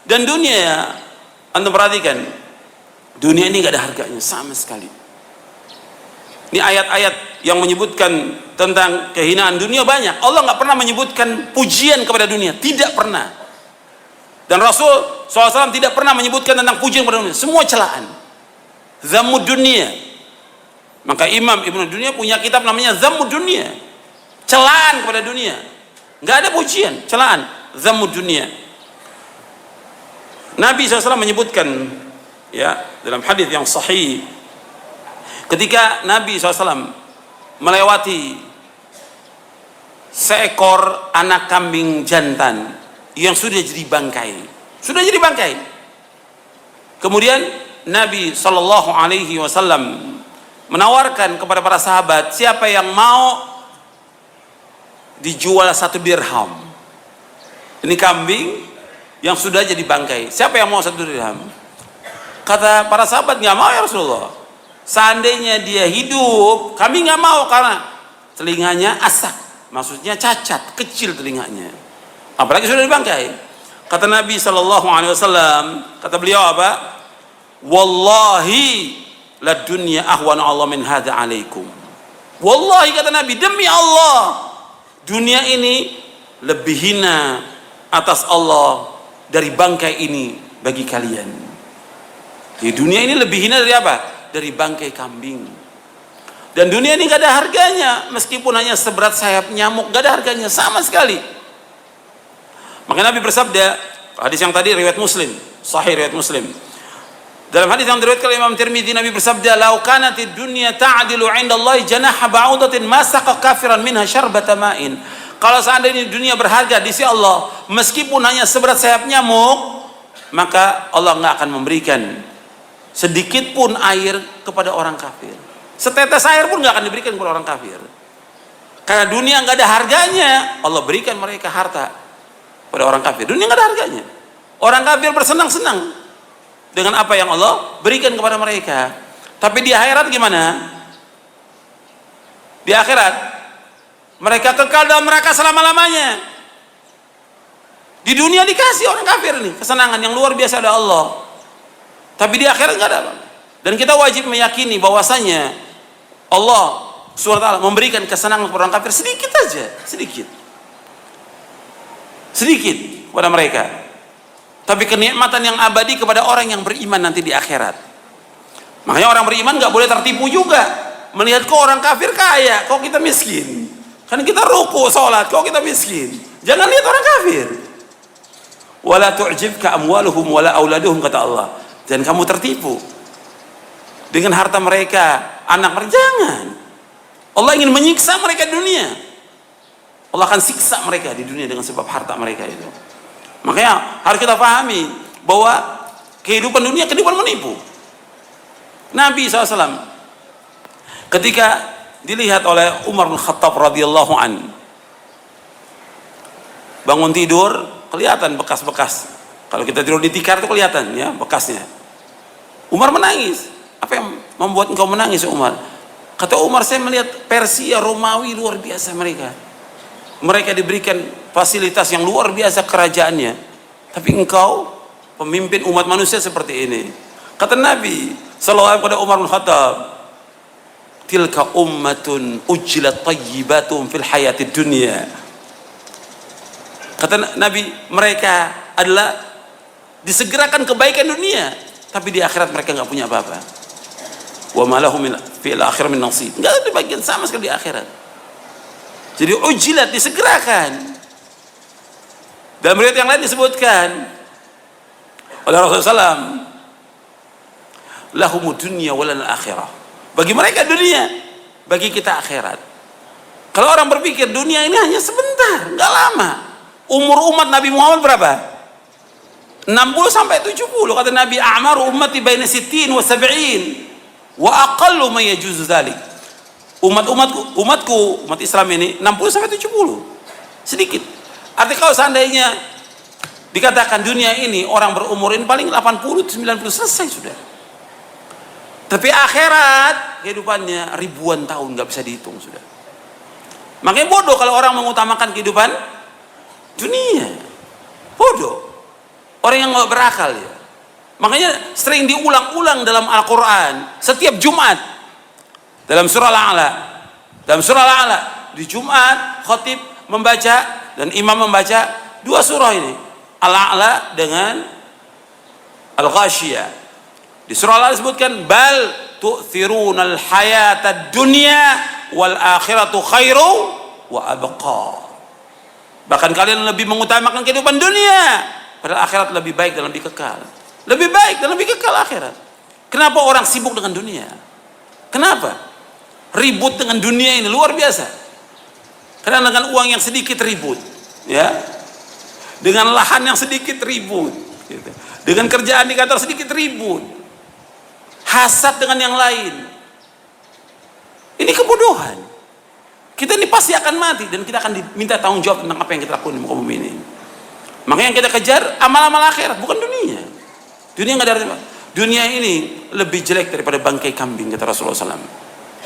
Dan dunia, antum perhatikan, dunia ini gak ada harganya sama sekali. Ini ayat-ayat yang menyebutkan tentang kehinaan dunia banyak. Allah gak pernah menyebutkan pujian kepada dunia, tidak pernah. Dan Rasul SAW tidak pernah menyebutkan tentang pujian kepada dunia, semua celaan. Zammud dunia. Maka Imam Ibnu Dunya punya kitab namanya Zammud dunia, celaan kepada dunia. Gak ada pujian, celaan, Zammud dunia. Nabi SAW menyebutkan ya dalam hadis yang sahih, ketika Nabi SAW melewati seekor anak kambing jantan yang sudah jadi bangkai, kemudian Nabi SAW menawarkan kepada para sahabat, siapa yang mau dijual 1 dirham, ini kambing yang sudah jadi bangkai, siapa yang mau 1 dirham? Kata para sahabat, nggak mau ya Rasulullah. Seandainya dia hidup, kami nggak mau karena telinganya asak, maksudnya cacat, kecil telinganya, apalagi sudah dibangkai. Kata Nabi SAW, kata beliau apa? Wallahi la dunya ahwana Allah min hadza alaikum. Wallahi, kata Nabi, demi Allah, dunia ini lebih hina atas Allah dari bangkai ini bagi kalian. Di dunia ini lebih hina dari apa? Dari bangkai kambing. Dan dunia ini gak ada harganya, meskipun hanya seberat sayap nyamuk, gak ada harganya sama sekali. Maka Nabi bersabda, hadis yang tadi riwayat Muslim, sahih riwayat Muslim. Dalam hadis yang diriwayatkan oleh Imam Tirmidzi, Nabi bersabda, "Lau kanatid dunya ta'dilu 'indallahi janaha ba'udatin ma saqa kafiran minha syarbata ma'in." Kalau seandainya dunia berharga di sisi Allah meskipun hanya seberat sayap nyamuk, maka Allah nggak akan memberikan sedikit pun air kepada orang kafir. Setetes air pun nggak akan diberikan kepada orang kafir. Karena dunia nggak ada harganya, Allah berikan mereka harta pada orang kafir. Dunia nggak ada harganya. Orang kafir bersenang-senang dengan apa yang Allah berikan kepada mereka. Tapi di akhirat gimana? Di akhirat mereka kekal dalam neraka selama-lamanya. Di dunia dikasih orang kafir nih kesenangan yang luar biasa dari Allah, tapi di akhirat nggak ada. Dan kita wajib meyakini bahwasanya Allah SWT memberikan kesenangan kepada orang kafir sedikit aja, sedikit kepada mereka, tapi kenikmatan yang abadi kepada orang yang beriman nanti di akhirat. Makanya orang beriman nggak boleh tertipu juga melihat kok orang kafir kaya, kok kita miskin. Kan kita ruku sholat, kok kita miskin. Jangan lihat orang kafir. Wala tu'jibka amwaluhum wala auladuhum, kata Allah. Dan kamu tertipu dengan harta mereka, anak mereka. Jangan. Allah ingin menyiksa mereka di dunia. Allah akan siksa mereka di dunia dengan sebab harta mereka itu. Makanya harus kita pahami bahwa kehidupan dunia kehidupan menipu. Nabi SAW ketika dilihat oleh Umar bin Khattab radhiyallahu an, bangun tidur kelihatan bekas-bekas. Kalau kita tidur di tikar itu kelihatan ya bekasnya. Umar menangis. Apa yang membuat engkau menangis, Umar? Kata Umar, saya melihat Persia, Romawi luar biasa mereka. Mereka diberikan fasilitas yang luar biasa kerajaannya. Tapi engkau pemimpin umat manusia seperti ini. Kata Nabi sallallahu alaihi wasallam kepada Umar bin Khattab, tilka ummatun ujjilat tayyibatum fil hayatid dunya. Kata Nabi, mereka adalah disegerakan kebaikan dunia, tapi di akhirat mereka nggak punya apa-apa. Wa ma lahum fil akhirah min nasib. Nggak ada bagian sama sekali di akhirat. Jadi ujjilat, disegerakan. Dalam riwayat yang lain disebutkan oleh Rasulullah SAW, lahumud dunya walal akhirah. Bagi mereka dunia, bagi kita akhirat. Kalau orang berpikir dunia ini hanya sebentar, nggak lama. Umur umat Nabi Muhammad berapa? 60 sampai 70. Kata Nabi, a'maru ummati baina 60 wa 70 wa aqallu ma yajuzu dzalik. Umatku, umat Islam ini 60 sampai 70. Sedikit. Artinya kalau seandainya dikatakan dunia ini orang berumur ini paling 80 90 selesai sudah. Tapi akhirat kehidupannya ribuan tahun, nggak bisa dihitung sudah. Makanya bodoh kalau orang mengutamakan kehidupan dunia. Bodoh. Orang yang nggak berakal ya. Makanya sering diulang-ulang dalam Al-Quran setiap Jumat dalam surah Al-A'la. Dalam surah Al-A'la di Jumat khatib membaca dan imam membaca dua surah ini, Al-A'la dengan Al-Ghasyiyah. Di surah Al-A'la disebutkan bal tu'thirunal hayatad dunya wal akhiratu khairu wa abqa. Bahkan kalian lebih mengutamakan kehidupan dunia, padahal akhirat lebih baik dan lebih kekal. Lebih baik dan lebih kekal akhirat. Kenapa orang sibuk dengan dunia? Kenapa? Ribut dengan dunia ini luar biasa. Karena dengan uang yang sedikit ribut, ya. Dengan lahan yang sedikit ribut, gitu. Dengan kerjaan di kantor sedikit ribut. Hasad dengan yang lain. Ini kebodohan. Kita ini pasti akan mati dan kita akan diminta tanggung jawab tentang apa yang kita lakukan di muka bumi ini. Makanya yang kita kejar amal-amal akhirat, bukan dunia. Dunia nggak ada artinya. Dunia ini lebih jelek daripada bangkai kambing, kata Rasulullah SAW.